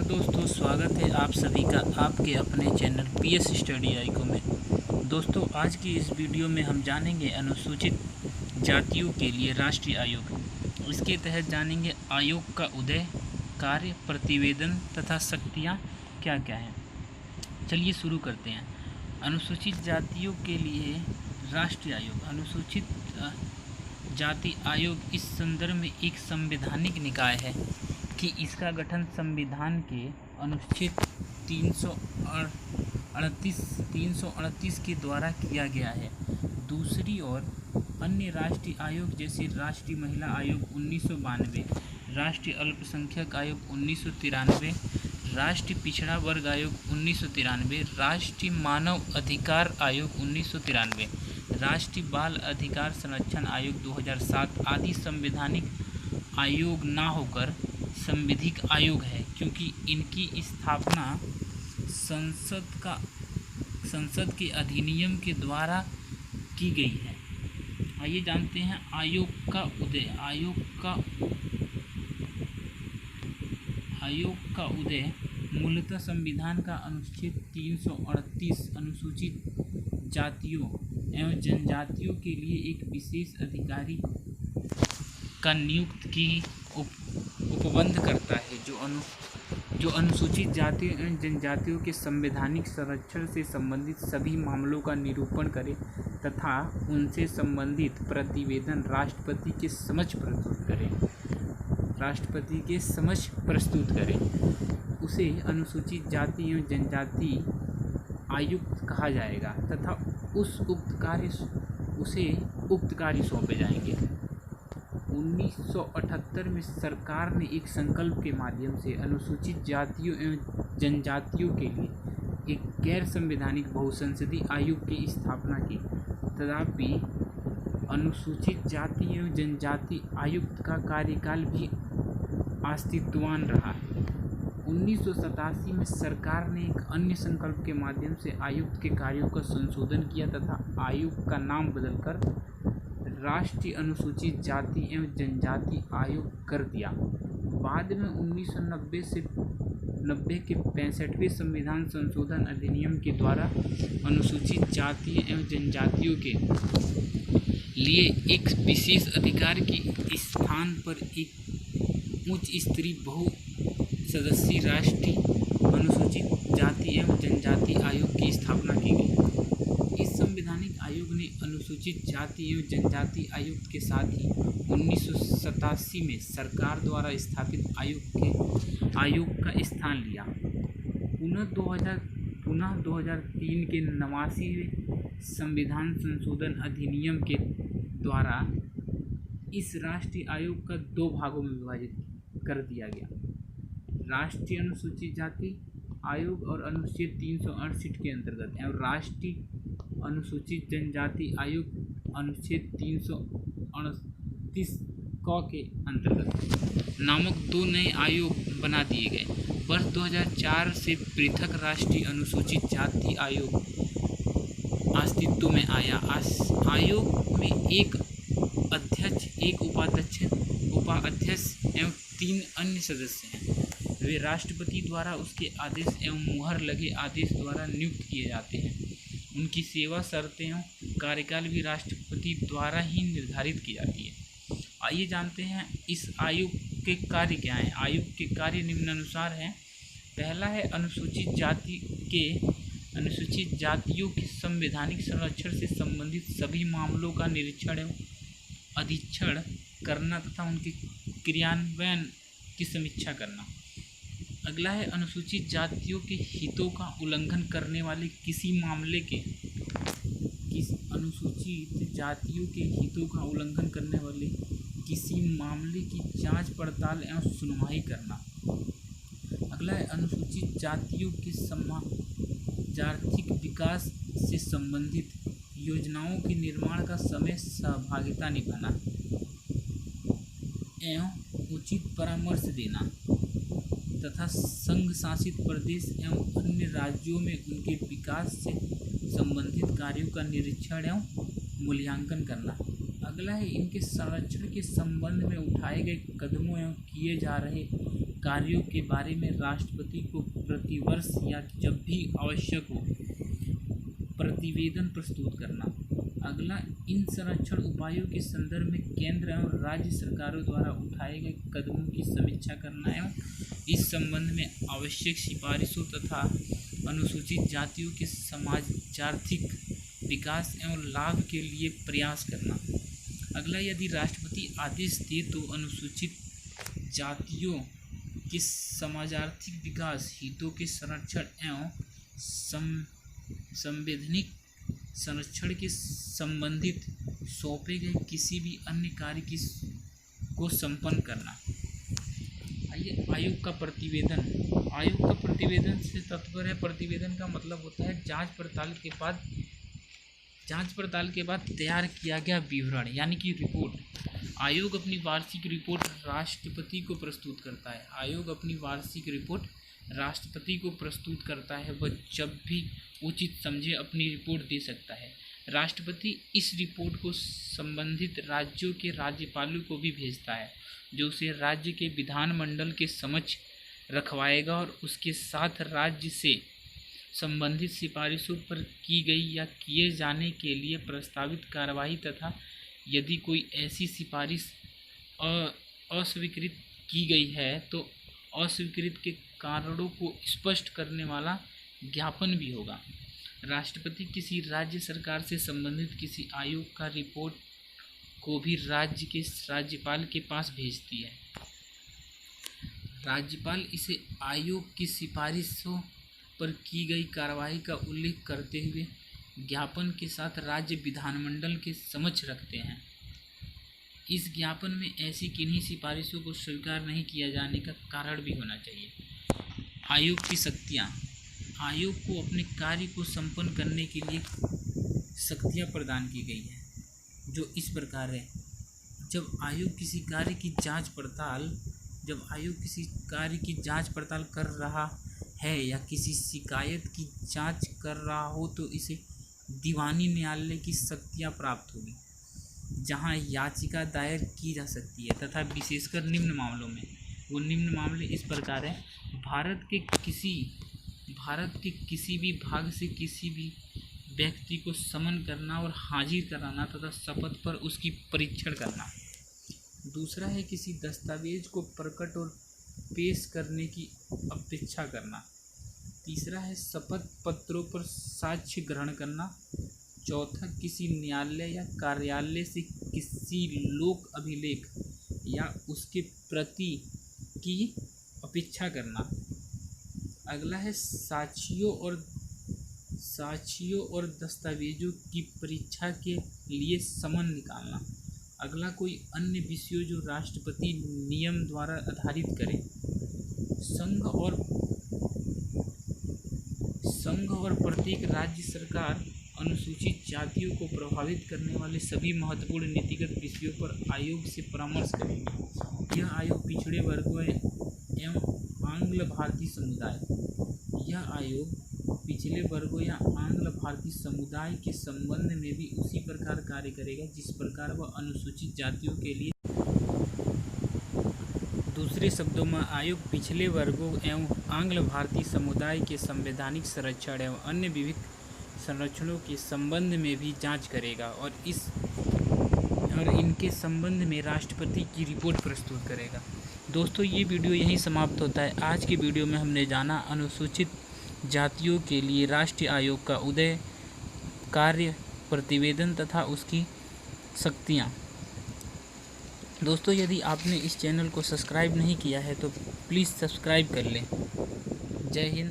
दोस्तों, स्वागत है आप सभी का आपके अपने चैनल पीएस स्टडी आइको में। दोस्तों, आज की इस वीडियो में हम जानेंगे अनुसूचित जातियों के लिए राष्ट्रीय आयोग। इसके तहत जानेंगे आयोग का उदय, कार्य, प्रतिवेदन तथा शक्तियाँ क्या क्या हैं। चलिए शुरू करते हैं। अनुसूचित जातियों के लिए राष्ट्रीय आयोग। अनुसूचित जाति आयोग इस संदर्भ में एक संवैधानिक निकाय है कि इसका गठन संविधान के अनुच्छेद 338 के द्वारा किया गया है। दूसरी ओर अन्य राष्ट्रीय आयोग जैसे राष्ट्रीय महिला आयोग 1992, राष्ट्रीय अल्पसंख्यक आयोग 1993, राष्ट्रीय पिछड़ा वर्ग आयोग 1993, राष्ट्रीय मानव अधिकार आयोग 1993, राष्ट्रीय बाल अधिकार संरक्षण आयोग 2007 आदि संवैधानिक आयोग ना होकर संविधिक आयोग है, क्योंकि इनकी स्थापना संसद के अधिनियम के द्वारा की गई है। आइए जानते हैं आयोग का उदय। आयोग का उदय मूलतः संविधान का अनुच्छेद 338 अनुसूचित जातियों एवं जनजातियों के लिए एक विशेष अधिकारी का नियुक्त की उपबंध करता है, जो अनुसूचित जातियों एवं जनजातियों के संवैधानिक संरक्षण से संबंधित सभी मामलों का निरूपण करे तथा उनसे संबंधित प्रतिवेदन राष्ट्रपति के समक्ष प्रस्तुत करे। उसे अनुसूचित जाति एवं जनजाति आयुक्त कहा जाएगा तथा उसे उक्त कार्य सौंपे जाएंगे। 1978 में सरकार ने एक संकल्प के माध्यम से अनुसूचित जातियों एवं जनजातियों के लिए एक गैर संवैधानिक बहुसंसदीय आयोग की स्थापना की। तथापि अनुसूचित जाति एवं जनजाति आयुक्त का कार्यकाल भी अस्तित्ववान रहा है। 1987 में सरकार ने एक अन्य संकल्प के माध्यम से आयुक्त के कार्यों का संशोधन किया तथा आयोग का नाम बदलकर राष्ट्रीय अनुसूचित जाति एवं जनजाति आयोग कर दिया। बाद में 1990 के 65वें संविधान संशोधन अधिनियम के द्वारा अनुसूचित जाति एवं जनजातियों के लिए एक विशेष अधिकार के स्थान पर एक उच्च स्तरीय बहुसदस्यीय राष्ट्रीय अनुसूचित जाति एवं जनजाति आयोग की स्थापना की गई। इस संवैधानिक आयोग ने अनुसूचित जाति एवं जनजाति आयुक्त के साथ ही 1987 में सरकार द्वारा स्थापित आयोग का स्थान लिया। पुनः 2003 के 89वें संविधान संशोधन अधिनियम के द्वारा इस राष्ट्रीय आयोग का 2 भागों में विभाजित कर दिया गया। राष्ट्रीय अनुसूचित जाति आयोग और अनुच्छेद 368 के अंतर्गत एवं राष्ट्रीय अनुसूचित जनजाति आयोग अनुच्छेद 338 के अंतर्गत नामक 2 नए आयोग बना दिए गए। वर्ष 2004 से पृथक राष्ट्रीय अनुसूचित जाति आयोग अस्तित्व में आया। आयोग में एक अध्यक्ष, एक उपाध्यक्ष एवं 3 अन्य सदस्य हैं। वे राष्ट्रपति द्वारा उसके आदेश एवं मुहर लगे आदेश द्वारा नियुक्त किए जाते हैं। उनकी सेवा शर्तें एवं कार्यकाल भी राष्ट्रपति द्वारा ही निर्धारित की जाती है। आइए जानते हैं इस आयोग के कार्य क्या हैं। आयोग के कार्य निम्नानुसार हैं। पहला है अनुसूचित जातियों के संवैधानिक संरक्षण से संबंधित सभी मामलों का निरीक्षण एवं अधीक्षण करना तथा उनके क्रियान्वयन की समीक्षा करना। अगला है अनुसूचित जातियों के हितों का उल्लंघन करने वाले की किसी मामले की जांच पड़ताल एवं सुनवाई करना। अगला है अनुसूचित जातियों के आर्थिक विकास से संबंधित योजनाओं के निर्माण का समय सहभागिता निभाना एवं उचित परामर्श देना तथा संघ शासित प्रदेश एवं अन्य राज्यों में उनके विकास से संबंधित कार्यों का निरीक्षण एवं मूल्यांकन करना। अगला है इनके संरक्षण के संबंध में उठाए गए कदमों एवं किए जा रहे कार्यों के बारे में राष्ट्रपति को प्रतिवर्ष या जब भी आवश्यक हो प्रतिवेदन प्रस्तुत करना। अगला, इन संरक्षण उपायों के संदर्भ में केंद्र एवं राज्य सरकारों द्वारा उठाए गए कदमों की समीक्षा करना एवं इस संबंध में आवश्यक सिफारिशों तथा अनुसूचित जातियों के समाजार्थिक विकास एवं लाभ के लिए प्रयास करना। अगला, यदि राष्ट्रपति आदेश दे तो अनुसूचित जातियों के समाजार्थिक विकास हितों के संरक्षण एवं संवैधानिक संरक्षण के संबंधित सौंपे गए किसी भी अन्य कार्य को संपन्न करना। आयोग का प्रतिवेदन। आयोग का प्रतिवेदन से तात्पर्य है, प्रतिवेदन का मतलब होता है जांच पड़ताल के बाद तैयार किया गया विवरण यानी कि रिपोर्ट। आयोग अपनी वार्षिक रिपोर्ट राष्ट्रपति को प्रस्तुत करता है। आयोग अपनी वार्षिक रिपोर्ट राष्ट्रपति को प्रस्तुत करता है। वह जब भी उचित समझे अपनी रिपोर्ट दे सकता है। राष्ट्रपति इस रिपोर्ट को संबंधित राज्यों के राज्यपालों को भी भेजता है, जो उसे राज्य के विधानमंडल के समक्ष रखवाएगा और उसके साथ राज्य से संबंधित सिफारिशों पर की गई या किए जाने के लिए प्रस्तावित कार्रवाई तथा यदि कोई ऐसी सिफारिश अस्वीकृत की गई है तो अस्वीकृत के कारणों को स्पष्ट करने वाला ज्ञापन भी होगा। राष्ट्रपति किसी राज्य सरकार से संबंधित किसी आयोग का रिपोर्ट को भी राज्य के राज्यपाल के पास भेजती है। राज्यपाल इसे आयोग की सिफारिशों पर की गई कार्रवाई का उल्लेख करते हुए ज्ञापन के साथ राज्य विधानमंडल के समक्ष रखते हैं। इस ज्ञापन में ऐसी किन्हीं सिफारिशों को स्वीकार नहीं किया जाने का कारण भी होना चाहिए। आयोग की शक्तियाँ। आयोग को अपने कार्य को संपन्न करने के लिए शक्तियाँ प्रदान की गई है, जो इस प्रकार है। जब आयोग किसी कार्य की जांच पड़ताल कर रहा है या किसी शिकायत की जांच कर रहा हो तो इसे दीवानी न्यायालय की शक्तियाँ प्राप्त होगी, जहां याचिका दायर की जा सकती है तथा विशेषकर निम्न मामलों में। वो निम्न मामले इस प्रकार हैं: भारत के किसी भी भाग से किसी भी व्यक्ति को समन करना और हाजिर कराना तथा शपथ पर उसकी परीक्षण करना। दूसरा है किसी दस्तावेज को प्रकट और पेश करने की अपेक्षा करना। तीसरा है शपथ पत्रों पर साक्ष्य ग्रहण करना। चौथा, किसी न्यायालय या कार्यालय से किसी लोक अभिलेख या उसके प्रति की अपेक्षा करना। अगला है साक्ष्यों और दस्तावेजों की परीक्षा के लिए समन निकालना। अगला, कोई अन्य विषयों जो राष्ट्रपति नियम द्वारा आधारित करे। संघ और प्रत्येक राज्य सरकार अनुसूचित जातियों को प्रभावित करने वाले सभी महत्वपूर्ण नीतिगत विषयों पर आयोग से परामर्श करेगी। यह आयोग पिछड़े वर्गों एवं आंग्ल भारतीय समुदाय के संबंध में भी उसी प्रकार कार्य करेगा जिस प्रकार वह अनुसूचित जातियों के लिए। दूसरे शब्दों में, आयोग पिछले वर्गों एवं आंग्ल भारतीय समुदाय के संवैधानिक संरक्षण एवं अन्य विविध संरक्षणों के संबंध में भी जांच करेगा और इनके संबंध में राष्ट्रपति की रिपोर्ट प्रस्तुत करेगा। दोस्तों, ये वीडियो यहीं समाप्त होता है। आज की वीडियो में हमने जाना अनुसूचित जातियों के लिए राष्ट्रीय आयोग का उदय, कार्य, प्रतिवेदन तथा उसकी शक्तियाँ। दोस्तों, यदि आपने इस चैनल को सब्सक्राइब नहीं किया है तो प्लीज़ सब्सक्राइब कर लें। जय हिंद।